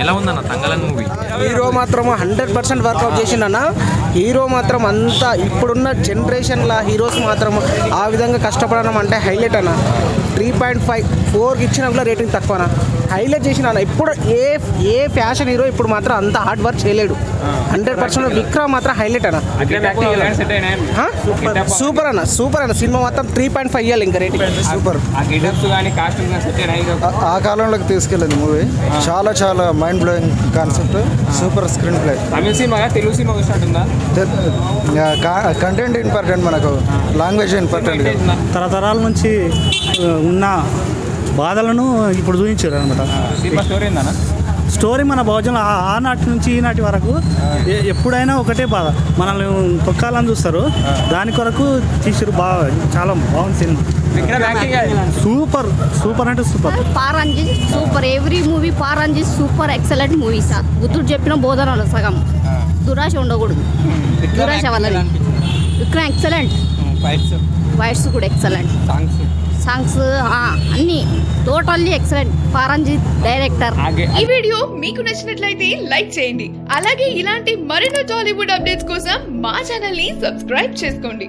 ఎలా ఉందన్న Thangalaan movie? Hero మాత్రం 100% వర్కౌట్ చేసిండన్న. హీరో మాత్రం అంతా ఇప్పుడున్న జనరేషన్లో హీరోస్ మాత్రం ఆ విధంగా కష్టపడడం అంటే హైలైట్ అన్న. 3.5 4కి ఇచ్చినా కూడా రేటింగ్ తక్కువనా, హైలైట్ చేసిన అన్న. ఇప్పుడు ఏ ఫ్యాషన్ హీరో ఇప్పుడు మాత్రం అంత హార్డ్ వర్క్ చేయలేడు. 100% విక్రమ్ మాత్రం హైలైట్ అన్న. సూపర్ అన్న, సూపర్ అన్న. సినిమా మాత్రం 3.5 ఇవ్వాలి ఇంకా రేటింగ్. సూపర్. ఆ కాలంలోకి తీసుకెళ్ళింది మూవీ. చాలా చాలా mind blowing concept, super screenplay. Tamil cinema Telugu cinema ఉంటుందా? కంటెంట్ ఇంపార్టెంట్, మనకు లాంగ్వేజ్ ఇంపార్టెంట్. తరతరాల నుంచి ఉన్న బాధలను ఇప్పుడు చూపించారు అనమాట. స్టోరీ మన భోజనం ఆనాటి నుంచి ఈనాటి వరకు ఎప్పుడైనా ఒకటే బాధ, మనల్ని తొక్కాలని చూస్తారు. దాని కొరకు తీసారు. బాగా చాలా బాగుంది సినిమా. సూపర్ సూపర్ అంటే సూపర్. పారంజీ సూపర్. ఎవ్రీ మూవీ పారంజీ సూపర్ ఎక్సలెంట్ మూవీ సార్. బుద్ధుడు చెప్పిన బోధనలు సగం. దురాశ ఉండకూడదు, దురాశ వల్ల. విక్రమ్ ఎక్సలెంట్. ఫైట్స్ కూడా ఎక్సలెంట్. సాంగ్స్ అన్ని టోటల్లీ ఎక్సలెంట్. పారంజిత్ డైరెక్టర్. ఈ వీడియో మీకు నచ్చినట్లయితే లైక్ చేయండి. అలాగే ఇలాంటి మరిన్ని టాలీవుడ్ అప్డేట్స్ కోసం మా ఛానల్ ని సబ్స్క్రైబ్ చేసుకోండి.